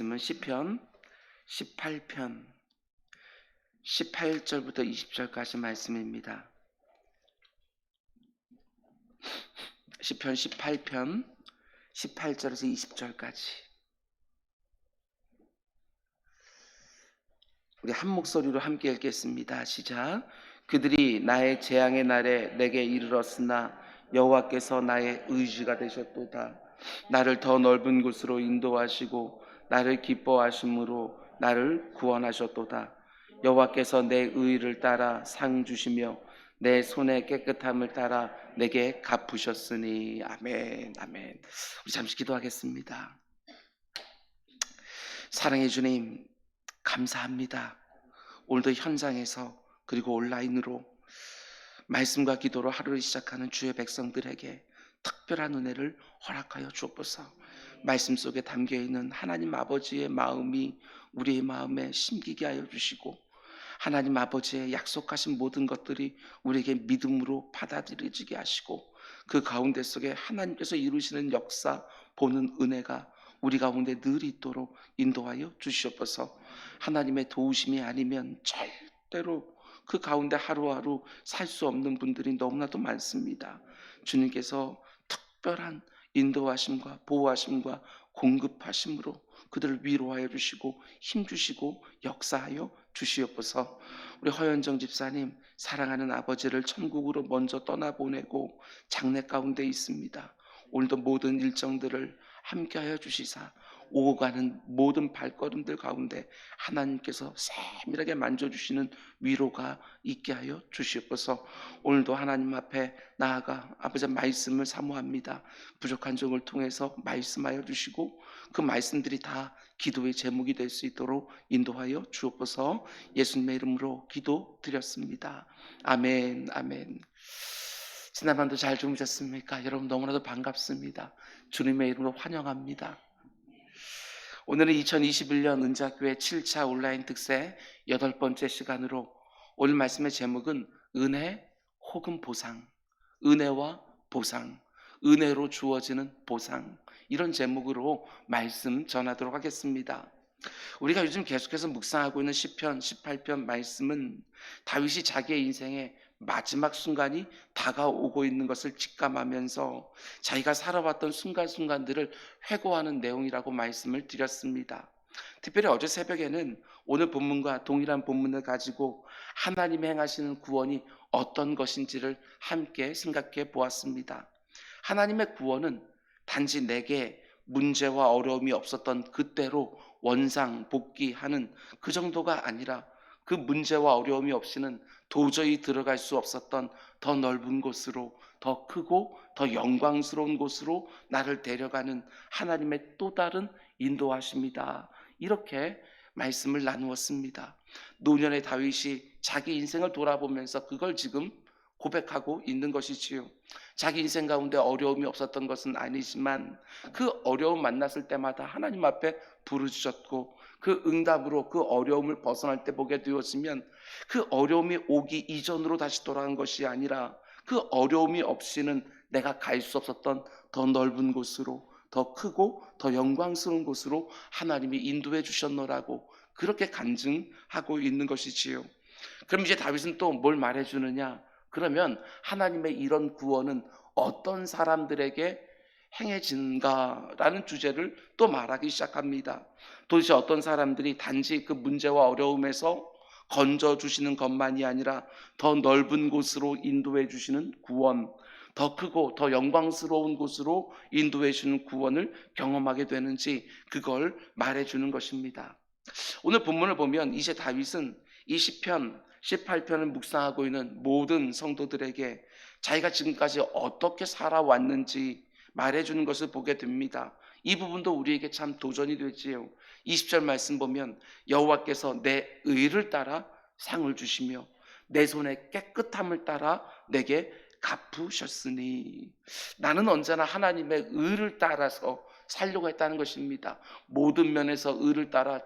말씀은 시편 18편 18절부터 20절까지 말씀입니다. 시편 18편 18절에서 20절까지 우리 한 목소리로 함께 읽겠습니다. 시작. 그들이 나의 재앙의 날에 내게 이르렀으나 여호와께서 나의 의지가 되셨도다. 나를 더 넓은 곳으로 인도하시고 나를 기뻐하심으로 나를 구원하셨도다. 여호와께서 내 의를 따라 상 주시며 내 손의 깨끗함을 따라 내게 갚으셨으니. 아멘. 아멘. 우리 잠시 기도하겠습니다. 사랑해 주님, 감사합니다. 오늘도 현장에서 그리고 온라인으로 말씀과 기도로 하루를 시작하는 주의 백성들에게 특별한 은혜를 허락하여 주옵소서. 말씀 속에 담겨있는 하나님 아버지의 마음이 우리의 마음에 심기게 하여 주시고, 하나님 아버지의 약속하신 모든 것들이 우리에게 믿음으로 받아들여지게 하시고, 그 가운데 속에 하나님께서 이루시는 역사 보는 은혜가 우리 가운데 늘 있도록 인도하여 주시옵소서. 하나님의 도우심이 아니면 절대로 그 가운데 하루하루 살 수 없는 분들이 너무나도 많습니다. 주님께서 특별한 인도하심과 보호하심과 공급하심으로 그들을 위로하여 주시고 힘주시고 역사하여 주시옵소서. 우리 허연정 집사님, 사랑하는 아버지를 천국으로 먼저 떠나보내고 장례 가운데 있습니다. 오늘도 모든 일정들을 함께하여 주시사 오고 가는 모든 발걸음들 가운데 하나님께서 세밀하게 만져주시는 위로가 있게 하여 주시옵소서. 오늘도 하나님 앞에 나아가 아버지의 말씀을 사모합니다. 부족한 종을 통해서 말씀하여 주시고 그 말씀들이 다 기도의 제목이 될 수 있도록 인도하여 주옵소서. 예수님의 이름으로 기도드렸습니다. 아멘. 아멘. 지난밤도 잘 주무셨습니까? 여러분 너무나도 반갑습니다. 주님의 이름으로 환영합니다. 오늘은 2021년 은자교회 7차 온라인 특세 8번째 시간으로 오늘 말씀의 제목은 은혜 혹은 보상, 은혜와 보상, 은혜로 주어지는 보상, 이런 제목으로 말씀 전하도록 하겠습니다. 우리가 요즘 계속해서 묵상하고 있는 시편 18편 말씀은 다윗이 자기의 인생의 마지막 순간이 다가오고 있는 것을 직감하면서 자기가 살아왔던 순간순간들을 회고하는 내용이라고 말씀을 드렸습니다. 특별히 어제 새벽에는 오늘 본문과 동일한 본문을 가지고 하나님이 행하시는 구원이 어떤 것인지를 함께 생각해 보았습니다. 하나님의 구원은 단지 내게 문제와 어려움이 없었던 그때로 원상복귀하는 그 정도가 아니라 그 문제와 어려움이 없이는 도저히 들어갈 수 없었던 더 넓은 곳으로, 더 크고 더 영광스러운 곳으로 나를 데려가는 하나님의 또 다른 인도하심이다. 이렇게 말씀을 나누었습니다. 노년의 다윗이 자기 인생을 돌아보면서 그걸 지금 고백하고 있는 것이지요. 자기 인생 가운데 어려움이 없었던 것은 아니지만 그 어려움 만났을 때마다 하나님 앞에 부르짖었고 그 응답으로 그 어려움을 벗어날 때 보게 되었으면 그 어려움이 오기 이전으로 다시 돌아간 것이 아니라 그 어려움이 없이는 내가 갈 수 없었던 더 넓은 곳으로, 더 크고 더 영광스러운 곳으로 하나님이 인도해 주셨노라고 그렇게 간증하고 있는 것이지요. 그럼 이제 다윗은 또 뭘 말해주느냐? 그러면 하나님의 이런 구원은 어떤 사람들에게 행해진가라는 주제를 또 말하기 시작합니다. 도대체 어떤 사람들이 단지 그 문제와 어려움에서 건져주시는 것만이 아니라 더 넓은 곳으로 인도해 주시는 구원, 더 크고 더 영광스러운 곳으로 인도해 주는 구원을 경험하게 되는지 그걸 말해주는 것입니다. 오늘 본문을 보면 이제 다윗은 이 시편 18편을 묵상하고 있는 모든 성도들에게 자기가 지금까지 어떻게 살아왔는지 말해주는 것을 보게 됩니다. 이 부분도 우리에게 참 도전이 되지요. 20절 말씀 보면 여호와께서 내 의를 따라 상을 주시며 내 손의 깨끗함을 따라 내게 갚으셨으니. 나는 언제나 하나님의 의를 따라서 살려고 했다는 것입니다. 모든 면에서 의를 따라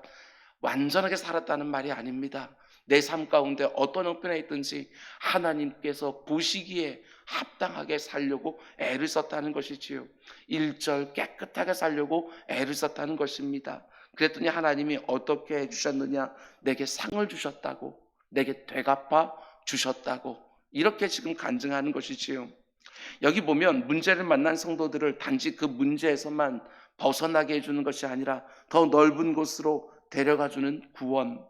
완전하게 살았다는 말이 아닙니다. 내 삶 가운데 어떤 형편에 있든지 하나님께서 보시기에 합당하게 살려고 애를 썼다는 것이지요. 1절 깨끗하게 살려고 애를 썼다는 것입니다. 그랬더니 하나님이 어떻게 해주셨느냐? 내게 상을 주셨다고, 내게 되갚아 주셨다고, 이렇게 지금 간증하는 것이지요. 여기 보면 문제를 만난 성도들을 단지 그 문제에서만 벗어나게 해주는 것이 아니라 더 넓은 곳으로 데려가주는 구원.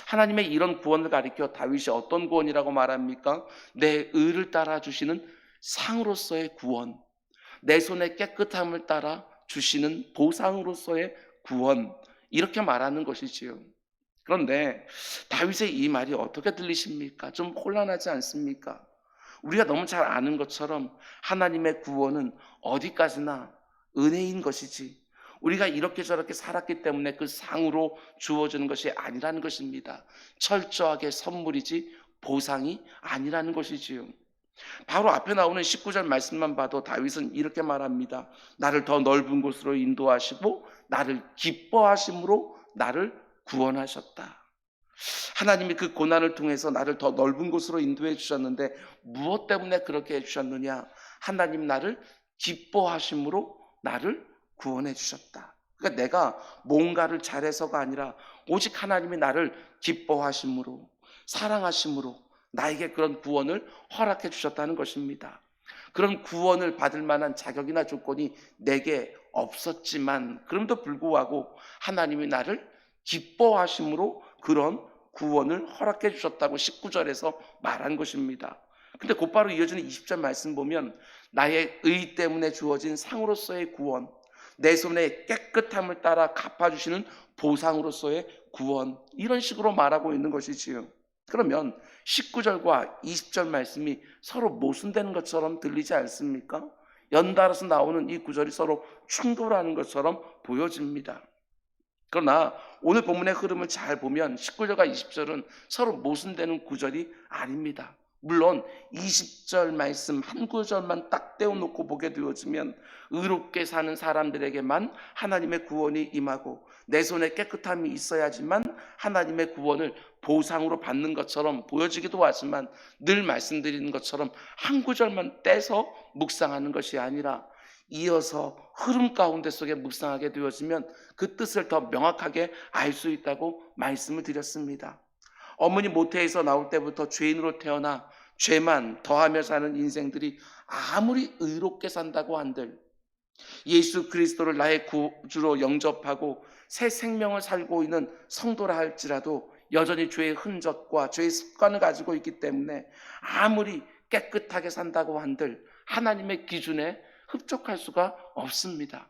하나님의 이런 구원을 가리켜 다윗이 어떤 구원이라고 말합니까? 내 의를 따라 주시는 상으로서의 구원, 내 손의 깨끗함을 따라 주시는 보상으로서의 구원, 이렇게 말하는 것이지요. 그런데 다윗의 이 말이 어떻게 들리십니까? 좀 혼란하지 않습니까? 우리가 너무 잘 아는 것처럼 하나님의 구원은 어디까지나 은혜인 것이지, 우리가 이렇게 저렇게 살았기 때문에 그 상으로 주어지는 것이 아니라는 것입니다. 철저하게 선물이지 보상이 아니라는 것이지요. 바로 앞에 나오는 19절 말씀만 봐도 다윗은 이렇게 말합니다. 나를 더 넓은 곳으로 인도하시고 나를 기뻐하심으로 나를 구원하셨다. 하나님이 그 고난을 통해서 나를 더 넓은 곳으로 인도해 주셨는데 무엇 때문에 그렇게 해 주셨느냐? 하나님 나를 기뻐하심으로 나를 구원해 주셨다. 그러니까 내가 뭔가를 잘해서가 아니라 오직 하나님이 나를 기뻐하심으로, 사랑하심으로 나에게 그런 구원을 허락해 주셨다는 것입니다. 그런 구원을 받을 만한 자격이나 조건이 내게 없었지만 그럼에도 불구하고 하나님이 나를 기뻐하심으로 그런 구원을 허락해 주셨다고 19절에서 말한 것입니다. 근데 곧바로 이어지는 20절 말씀 보면 나의 의 때문에 주어진 상으로서의 구원, 내 손의 깨끗함을 따라 갚아주시는 보상으로서의 구원, 이런 식으로 말하고 있는 것이지요. 그러면 19절과 20절 말씀이 서로 모순되는 것처럼 들리지 않습니까? 연달아서 나오는 이 구절이 서로 충돌하는 것처럼 보여집니다. 그러나 오늘 본문의 흐름을 잘 보면 19절과 20절은 서로 모순되는 구절이 아닙니다. 물론 20절 말씀 한 구절만 딱 떼어놓고 보게 되어지면 의롭게 사는 사람들에게만 하나님의 구원이 임하고 내 손에 깨끗함이 있어야지만 하나님의 구원을 보상으로 받는 것처럼 보여지기도 하지만 늘 말씀드리는 것처럼 한 구절만 떼서 묵상하는 것이 아니라 이어서 흐름 가운데 속에 묵상하게 되어지면 그 뜻을 더 명확하게 알 수 있다고 말씀을 드렸습니다. 어머니 모태에서 나올 때부터 죄인으로 태어나 죄만 더하며 사는 인생들이 아무리 의롭게 산다고 한들, 예수 그리스도를 나의 구주로 영접하고 새 생명을 살고 있는 성도라 할지라도 여전히 죄의 흔적과 죄의 습관을 가지고 있기 때문에 아무리 깨끗하게 산다고 한들 하나님의 기준에 흡족할 수가 없습니다.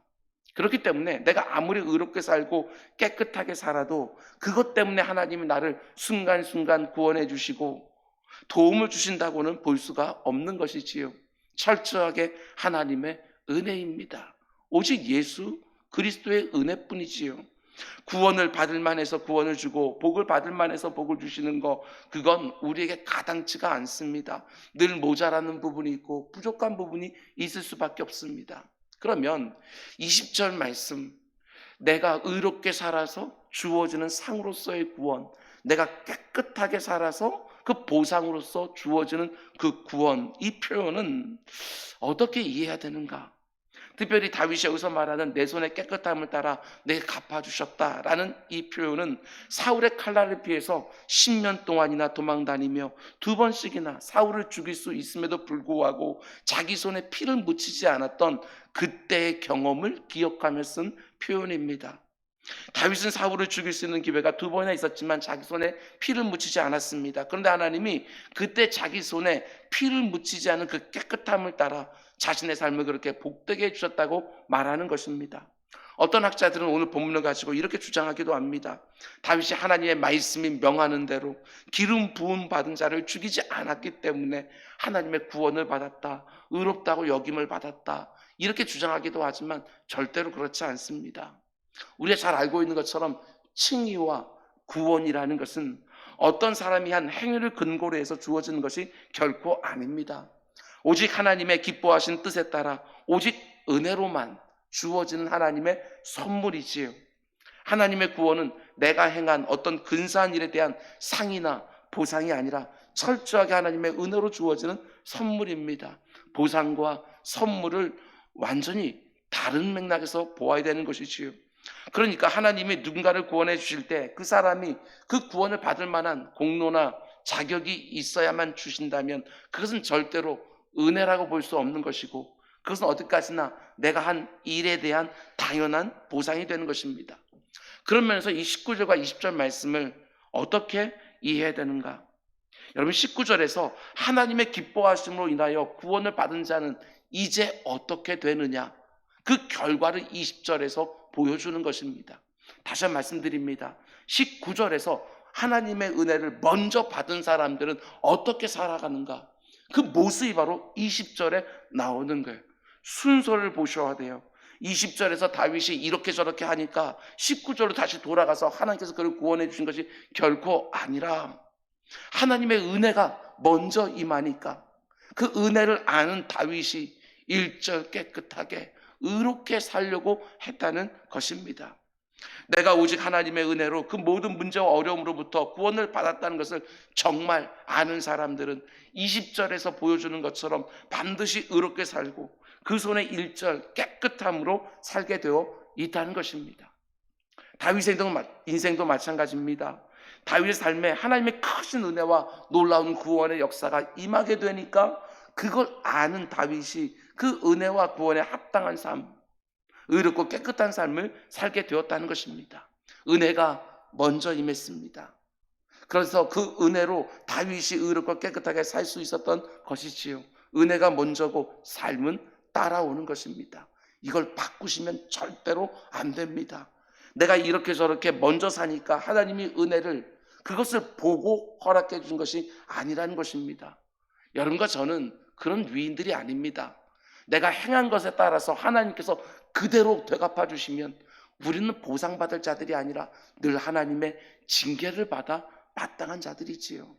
그렇기 때문에 내가 아무리 의롭게 살고 깨끗하게 살아도 그것 때문에 하나님이 나를 순간순간 구원해 주시고 도움을 주신다고는 볼 수가 없는 것이지요. 철저하게 하나님의 은혜입니다. 오직 예수 그리스도의 은혜뿐이지요. 구원을 받을 만해서 구원을 주고 복을 받을 만해서 복을 주시는 거, 그건 우리에게 가당치가 않습니다. 늘 모자라는 부분이 있고 부족한 부분이 있을 수밖에 없습니다. 그러면 20절 말씀, 내가 의롭게 살아서 주어지는 상으로서의 구원, 내가 깨끗하게 살아서 그 보상으로서 주어지는 그 구원, 이 표현은 어떻게 이해해야 되는가? 특별히 다윗이 여기서 말하는 내 손의 깨끗함을 따라 내게 갚아주셨다라는 이 표현은 사울의 칼날을 피해서 10년 동안이나 도망다니며 2번씩이나 사울을 죽일 수 있음에도 불구하고 자기 손에 피를 묻히지 않았던 그때의 경험을 기억하며 쓴 표현입니다. 다윗은 사울을 죽일 수 있는 기회가 2번이나 있었지만 자기 손에 피를 묻히지 않았습니다. 그런데 하나님이 그때 자기 손에 피를 묻히지 않은 그 깨끗함을 따라 자신의 삶을 그렇게 복되게 해주셨다고 말하는 것입니다. 어떤 학자들은 오늘 본문을 가지고 이렇게 주장하기도 합니다. 다윗이 하나님의 말씀이 명하는 대로 기름 부음 받은 자를 죽이지 않았기 때문에 하나님의 구원을 받았다, 의롭다고 여김을 받았다, 이렇게 주장하기도 하지만 절대로 그렇지 않습니다. 우리가 잘 알고 있는 것처럼 칭의와 구원이라는 것은 어떤 사람이 한 행위를 근거로 해서 주어지는 것이 결코 아닙니다. 오직 하나님의 기뻐하신 뜻에 따라 오직 은혜로만 주어지는 하나님의 선물이지요. 하나님의 구원은 내가 행한 어떤 근사한 일에 대한 상이나 보상이 아니라 철저하게 하나님의 은혜로 주어지는 선물입니다. 보상과 선물을 완전히 다른 맥락에서 보아야 되는 것이지요. 그러니까 하나님이 누군가를 구원해 주실 때 그 사람이 그 구원을 받을 만한 공로나 자격이 있어야만 주신다면 그것은 절대로 은혜라고 볼 수 없는 것이고, 그것은 어디까지나 내가 한 일에 대한 당연한 보상이 되는 것입니다. 그런 면에서 이 19절과 20절 말씀을 어떻게 이해해야 되는가? 여러분, 19절에서 하나님의 기뻐하심으로 인하여 구원을 받은 자는 이제 어떻게 되느냐, 그 결과를 20절에서 보여주는 것입니다. 다시 한번 말씀드립니다. 19절에서 하나님의 은혜를 먼저 받은 사람들은 어떻게 살아가는가, 그 모습이 바로 20절에 나오는 거예요. 순서를 보셔야 돼요. 20절에서 다윗이 이렇게 저렇게 하니까 19절로 다시 돌아가서 하나님께서 그를 구원해 주신 것이 결코 아니라 하나님의 은혜가 먼저 임하니까 그 은혜를 아는 다윗이 1절 깨끗하게 의롭게 살려고 했다는 것입니다. 내가 오직 하나님의 은혜로 그 모든 문제와 어려움으로부터 구원을 받았다는 것을 정말 아는 사람들은 20절에서 보여주는 것처럼 반드시 의롭게 살고 그 손의 1절 깨끗함으로 살게 되어 있다는 것입니다. 다윗의 인생도 마찬가지입니다. 다윗의 삶에 하나님의 크신 은혜와 놀라운 구원의 역사가 임하게 되니까 그걸 아는 다윗이 그 은혜와 구원에 합당한 삶, 의롭고 깨끗한 삶을 살게 되었다는 것입니다. 은혜가 먼저 임했습니다. 그래서 그 은혜로 다윗이 의롭고 깨끗하게 살 수 있었던 것이지요. 은혜가 먼저고 삶은 따라오는 것입니다. 이걸 바꾸시면 절대로 안 됩니다. 내가 이렇게 저렇게 먼저 사니까 하나님이 은혜를 그것을 보고 허락해 준 것이 아니라는 것입니다. 여러분과 저는 그런 위인들이 아닙니다. 내가 행한 것에 따라서 하나님께서 그대로 되갚아 주시면 우리는 보상받을 자들이 아니라 늘 하나님의 징계를 받아 마땅한 자들이지요.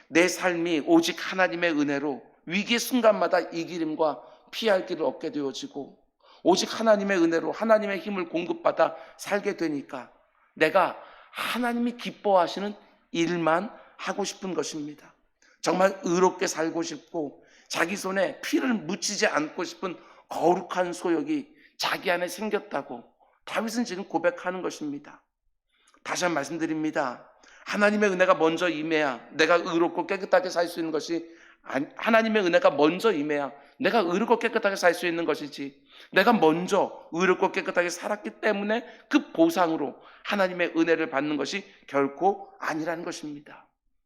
내 삶이 오직 하나님의 은혜로 위기의 순간마다 이기림과 피할 길을 얻게 되어지고 오직 하나님의 은혜로 하나님의 힘을 공급받아 살게 되니까 내가 하나님이 기뻐하시는 일만 하고 싶은 것입니다. 정말 의롭게 살고 싶고 자기 손에 피를 묻히지 않고 싶은 거룩한 소욕이 자기 안에 생겼다고 다윗은 지금 고백하는 것입니다. 다시 한번 말씀드립니다. 하나님의 은혜가 먼저 임해야 내가 의롭고 깨끗하게 살 수 있는 것이, 하나님의 은혜가 먼저 임해야 내가 의롭고 깨끗하게 살 수 있는 것이지, 내가 먼저 의롭고 깨끗하게 살았기 때문에 그 보상으로 하나님의 은혜를 받는 것이 결코 아니라는 것입니다.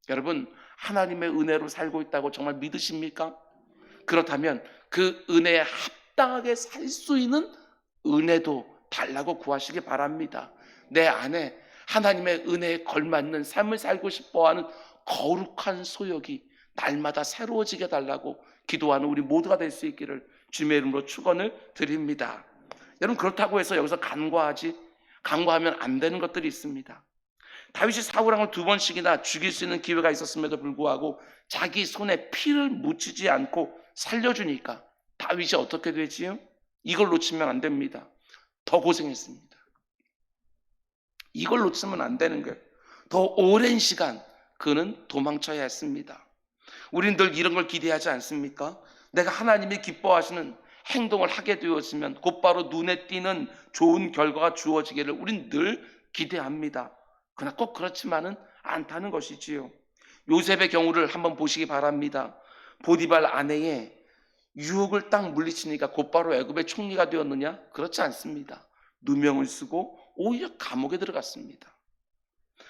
여러분, 하나님의 은혜로 살고 있다고 정말 믿으십니까? 그렇다면 그 은혜에 합당하게 살 수 있는 은혜도 달라고 구하시기 바랍니다. 내 안에 하나님의 은혜에 걸맞는 삶을 살고 싶어하는 거룩한 소욕이 날마다 새로워지게 달라고 기도하는 우리 모두가 될 수 있기를 주님의 이름으로 축원을 드립니다. 여러분, 그렇다고 해서 여기서 간과하면 안 되는 것들이 있습니다. 다윗이 사울왕을 2번씩이나 죽일 수 있는 기회가 있었음에도 불구하고 자기 손에 피를 묻히지 않고 살려주니까 다윗이 어떻게 되지요? 이걸 놓치면 안 됩니다. 더 고생했습니다. 이걸 놓치면 안 되는 거예요. 더 오랜 시간 그는 도망쳐야 했습니다. 우리는 늘 이런 걸 기대하지 않습니까? 내가 하나님이 기뻐하시는 행동을 하게 되었으면 곧바로 눈에 띄는 좋은 결과가 주어지기를 우린 늘 기대합니다. 그러나 꼭 그렇지만은 않다는 것이지요. 요셉의 경우를 한번 보시기 바랍니다. 보디발 아내의 유혹을 딱 물리치니까 곧바로 애굽의 총리가 되었느냐? 그렇지 않습니다. 누명을 쓰고 오히려 감옥에 들어갔습니다.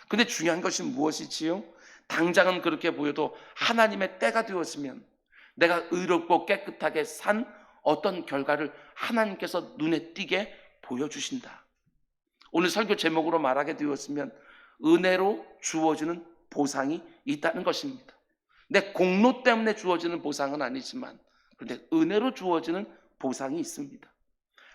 근데 중요한 것이 무엇이지요? 당장은 그렇게 보여도 하나님의 때가 되었으면 내가 의롭고 깨끗하게 산 어떤 결과를 하나님께서 눈에 띄게 보여주신다. 오늘 설교 제목으로 말하게 되었으면 은혜로 주어지는 보상이 있다는 것입니다. 내 공로 때문에 주어지는 보상은 아니지만 그런데 은혜로 주어지는 보상이 있습니다.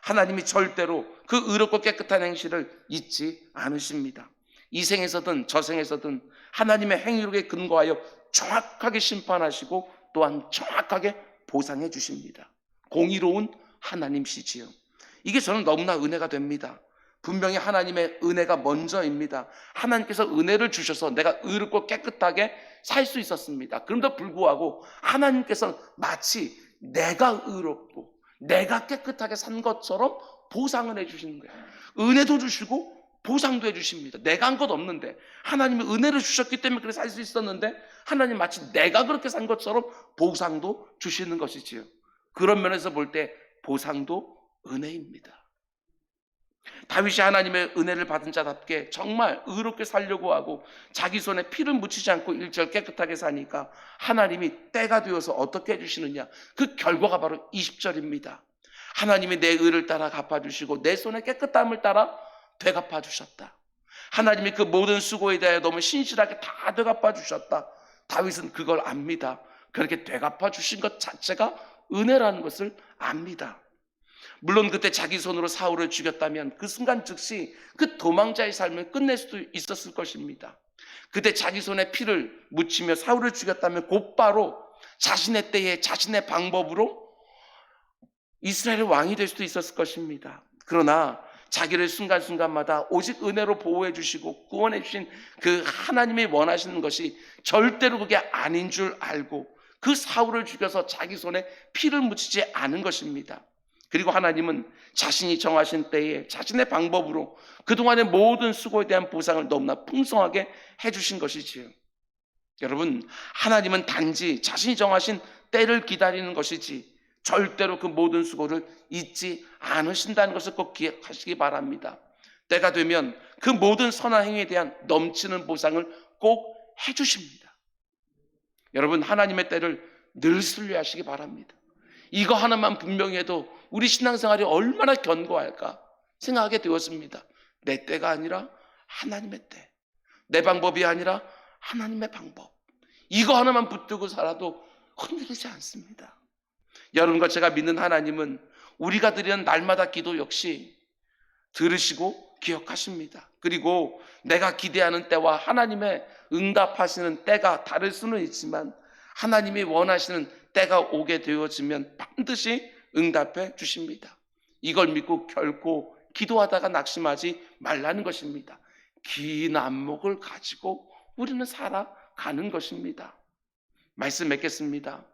하나님이 절대로 그 의롭고 깨끗한 행실을 잊지 않으십니다. 이 생에서든 저 생에서든 하나님의 행위력에 근거하여 정확하게 심판하시고 또한 정확하게 보상해 주십니다. 공의로운 하나님이시지요. 이게 저는 너무나 은혜가 됩니다. 분명히 하나님의 은혜가 먼저입니다. 하나님께서 은혜를 주셔서 내가 의롭고 깨끗하게 살 수 있었습니다. 그럼에도 불구하고 하나님께서 마치 내가 의롭고 내가 깨끗하게 산 것처럼 보상을 해주시는 거예요. 은혜도 주시고 보상도 해주십니다. 내가 한 것 없는데 하나님이 은혜를 주셨기 때문에 그렇게 살 수 있었는데 하나님 마치 내가 그렇게 산 것처럼 보상도 주시는 것이지요. 그런 면에서 볼 때 보상도 은혜입니다. 다윗이 하나님의 은혜를 받은 자답게 정말 의롭게 살려고 하고 자기 손에 피를 묻히지 않고 일절 깨끗하게 사니까 하나님이 때가 되어서 어떻게 해주시느냐, 그 결과가 바로 20절입니다. 하나님이 내 의를 따라 갚아주시고 내 손에 깨끗함을 따라 되갚아주셨다. 하나님이 그 모든 수고에 대하여 너무 신실하게 다 되갚아주셨다. 다윗은 그걸 압니다. 그렇게 되갚아주신 것 자체가 은혜라는 것을 압니다. 물론 그때 자기 손으로 사울을 죽였다면 그 순간 즉시 그 도망자의 삶을 끝낼 수도 있었을 것입니다. 그때 자기 손에 피를 묻히며 사울을 죽였다면 곧바로 자신의 때에 자신의 방법으로 이스라엘의 왕이 될 수도 있었을 것입니다. 그러나 자기를 순간순간마다 오직 은혜로 보호해 주시고 구원해 주신 그 하나님이 원하시는 것이 절대로 그게 아닌 줄 알고 그 사울을 죽여서 자기 손에 피를 묻히지 않은 것입니다. 그리고 하나님은 자신이 정하신 때에 자신의 방법으로 그동안의 모든 수고에 대한 보상을 너무나 풍성하게 해주신 것이지요. 여러분, 하나님은 단지 자신이 정하신 때를 기다리는 것이지 절대로 그 모든 수고를 잊지 않으신다는 것을 꼭 기억하시기 바랍니다. 때가 되면 그 모든 선한 행위에 대한 넘치는 보상을 꼭 해주십니다. 여러분, 하나님의 때를 늘 순례하시기 바랍니다. 이거 하나만 분명히 해도 우리 신앙생활이 얼마나 견고할까 생각하게 되었습니다. 내 때가 아니라 하나님의 때, 내 방법이 아니라 하나님의 방법, 이거 하나만 붙들고 살아도 흔들리지 않습니다. 여러분과 제가 믿는 하나님은 우리가 드리는 날마다 기도 역시 들으시고 기억하십니다. 그리고 내가 기대하는 때와 하나님의 응답하시는 때가 다를 수는 있지만 하나님이 원하시는 때가 오게 되어지면 반드시 응답해 주십니다. 이걸 믿고 결코 기도하다가 낙심하지 말라는 것입니다. 긴 안목을 가지고 우리는 살아가는 것입니다. 말씀 맺겠습니다.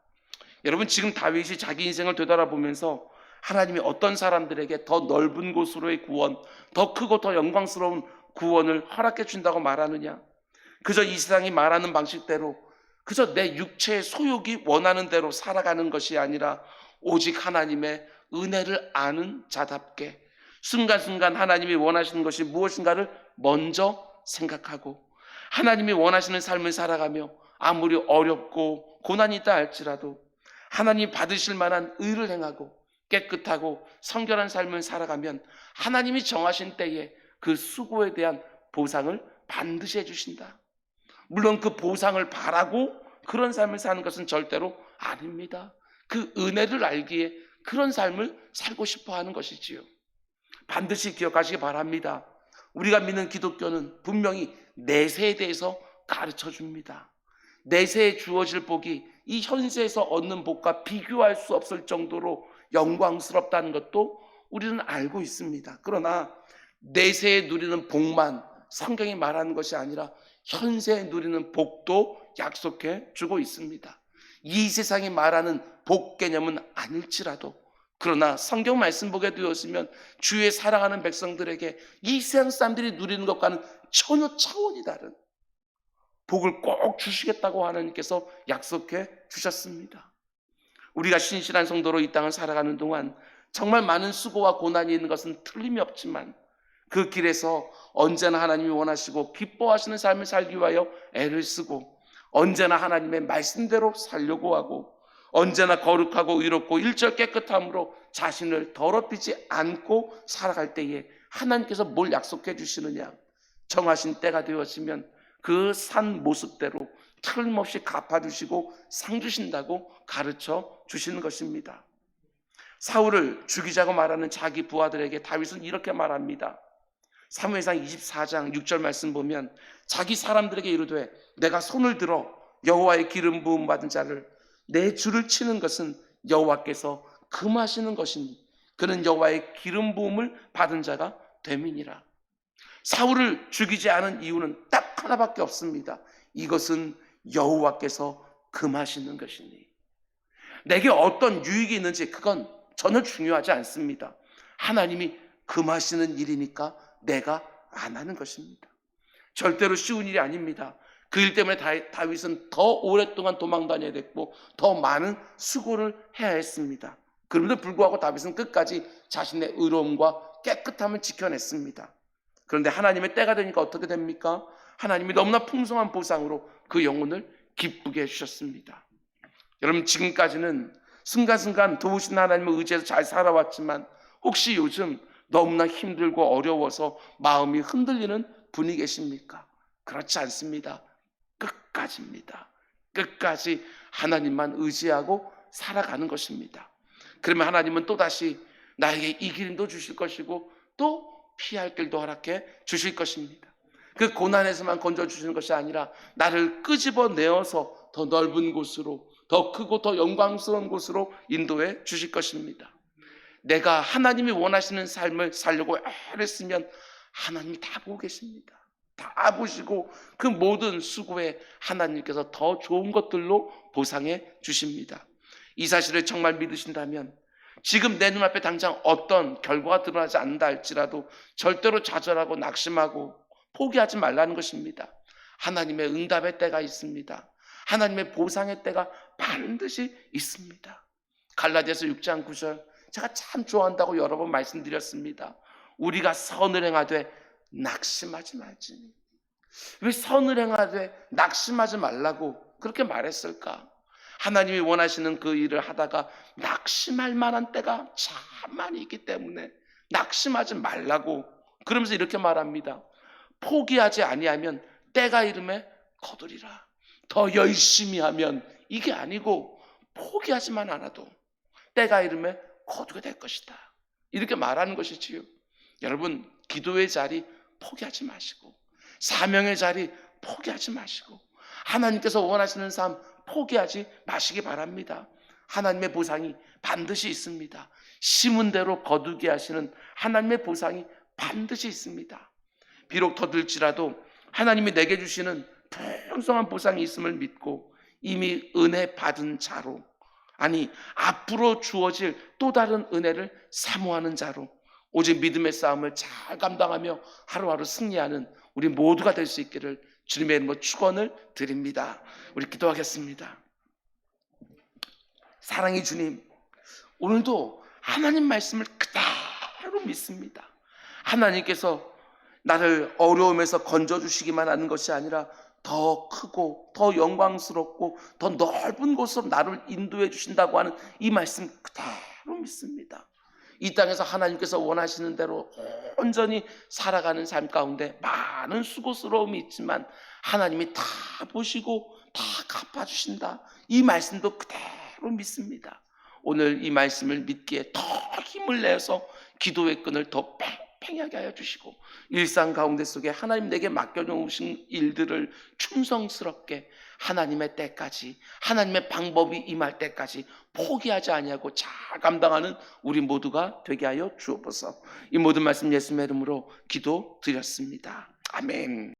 여러분, 지금 다윗이 자기 인생을 되돌아보면서 하나님이 어떤 사람들에게 더 넓은 곳으로의 구원, 더 크고 더 영광스러운 구원을 허락해 준다고 말하느냐? 그저 이 세상이 말하는 방식대로 그저 내 육체의 소욕이 원하는 대로 살아가는 것이 아니라 오직 하나님의 은혜를 아는 자답게 순간순간 하나님이 원하시는 것이 무엇인가를 먼저 생각하고 하나님이 원하시는 삶을 살아가며 아무리 어렵고 고난이 있다 할지라도 하나님이 받으실 만한 의를 행하고 깨끗하고 성결한 삶을 살아가면 하나님이 정하신 때에 그 수고에 대한 보상을 반드시 해주신다. 물론 그 보상을 바라고 그런 삶을 사는 것은 절대로 아닙니다. 그 은혜를 알기에 그런 삶을 살고 싶어 하는 것이지요. 반드시 기억하시기 바랍니다. 우리가 믿는 기독교는 분명히 내세에 대해서 가르쳐 줍니다. 내세에 주어질 복이 이 현세에서 얻는 복과 비교할 수 없을 정도로 영광스럽다는 것도 우리는 알고 있습니다. 그러나 내세에 누리는 복만 성경이 말하는 것이 아니라 현세에 누리는 복도 약속해 주고 있습니다. 이 세상이 말하는 복 개념은 아닐지라도 그러나 성경 말씀 보게 되었으면 주의 사랑하는 백성들에게 이 세상 사람들이 누리는 것과는 전혀 차원이 다른 복을 꼭 주시겠다고 하나님께서 약속해 주셨습니다. 우리가 신실한 성도로 이 땅을 살아가는 동안 정말 많은 수고와 고난이 있는 것은 틀림이 없지만 그 길에서 언제나 하나님이 원하시고 기뻐하시는 삶을 살기 위하여 애를 쓰고 언제나 하나님의 말씀대로 살려고 하고 언제나 거룩하고 의롭고 일절 깨끗함으로 자신을 더럽히지 않고 살아갈 때에 하나님께서 뭘 약속해 주시느냐? 정하신 때가 되었으면 그 산 모습대로 틀림없이 갚아주시고 상 주신다고 가르쳐 주시는 것입니다. 사울을 죽이자고 말하는 자기 부하들에게 다윗은 이렇게 말합니다. 사무엘상 24장 6절 말씀 보면 자기 사람들에게 이르되 내가 손을 들어 여호와의 기름 부음 받은 자를 내 줄을 치는 것은 여호와께서 금하시는 것이니 그는 여호와의 기름 부음을 받은 자가 됨이니라. 사울을 죽이지 않은 이유는 딱 하나밖에 없습니다. 이것은 여호와께서 금하시는 것이니. 내게 어떤 유익이 있는지 그건 전혀 중요하지 않습니다. 하나님이 금하시는 일이니까 내가 안 하는 것입니다. 절대로 쉬운 일이 아닙니다. 그 일 때문에 다윗은 더 오랫동안 도망 다녀야 됐고 더 많은 수고를 해야 했습니다. 그럼에도 불구하고 다윗은 끝까지 자신의 의로움과 깨끗함을 지켜냈습니다. 그런데 하나님의 때가 되니까 어떻게 됩니까? 하나님이 너무나 풍성한 보상으로 그 영혼을 기쁘게 해주셨습니다. 여러분, 지금까지는 순간순간 도우신 하나님을 의지해서 잘 살아왔지만 혹시 요즘 너무나 힘들고 어려워서 마음이 흔들리는 분이 계십니까? 그렇지 않습니다. 끝까지입니다. 끝까지 하나님만 의지하고 살아가는 것입니다. 그러면 하나님은 또다시 나에게 이 길도 주실 것이고 또 피할 길도 허락해 주실 것입니다. 그 고난에서만 건져주시는 것이 아니라 나를 끄집어내어서 더 넓은 곳으로, 더 크고 더 영광스러운 곳으로 인도해 주실 것입니다. 내가 하나님이 원하시는 삶을 살려고 애쓰면 하나님이 다 보고 계십니다. 다 보시고 그 모든 수고에 하나님께서 더 좋은 것들로 보상해 주십니다. 이 사실을 정말 믿으신다면 지금 내 눈앞에 당장 어떤 결과가 드러나지 않는다 할지라도 절대로 좌절하고 낙심하고 포기하지 말라는 것입니다. 하나님의 응답의 때가 있습니다. 하나님의 보상의 때가 반드시 있습니다. 갈라디아서 6장 9절, 제가 참 좋아한다고 여러 번 말씀드렸습니다. 우리가 선을 행하되 낙심하지 말지니. 왜 선을 행하되 낙심하지 말라고 그렇게 말했을까? 하나님이 원하시는 그 일을 하다가 낙심할 만한 때가 참 많이 있기 때문에 낙심하지 말라고, 그러면서 이렇게 말합니다. 포기하지 아니하면 때가 이름에 거두리라. 더 열심히 하면, 이게 아니고 포기하지만 않아도 때가 이름에 거두게 될 것이다, 이렇게 말하는 것이지요. 여러분, 기도의 자리 포기하지 마시고, 사명의 자리 포기하지 마시고, 하나님께서 원하시는 삶 포기하지 마시기 바랍니다. 하나님의 보상이 반드시 있습니다. 심은 대로 거두게 하시는 하나님의 보상이 반드시 있습니다. 비록 더딜지라도 하나님이 내게 주시는 풍성한 보상이 있음을 믿고 이미 은혜 받은 자로, 아니 앞으로 주어질 또 다른 은혜를 사모하는 자로 오직 믿음의 싸움을 잘 감당하며 하루하루 승리하는 우리 모두가 될 수 있기를 주님의 이름으로 축원을 드립니다. 우리 기도하겠습니다. 사랑의 주님, 오늘도 하나님 말씀을 그대로 믿습니다. 하나님께서 나를 어려움에서 건져주시기만 하는 것이 아니라 더 크고 더 영광스럽고 더 넓은 곳으로 나를 인도해 주신다고 하는 이 말씀 그대로 믿습니다. 이 땅에서 하나님께서 원하시는 대로 온전히 살아가는 삶 가운데 많은 수고스러움이 있지만 하나님이 다 보시고 다 갚아주신다, 이 말씀도 그대로 믿습니다. 오늘 이 말씀을 믿기에 더 힘을 내서 기도의 끈을 더 팽팽하게 하여 주시고 일상 가운데 속에 하나님 내게 맡겨놓으신 일들을 충성스럽게 하나님의 때까지, 하나님의 방법이 임할 때까지 포기하지 아니하고 잘 감당하는 우리 모두가 되게 하여 주옵소서. 이 모든 말씀 예수님의 이름으로 기도드렸습니다. 아멘.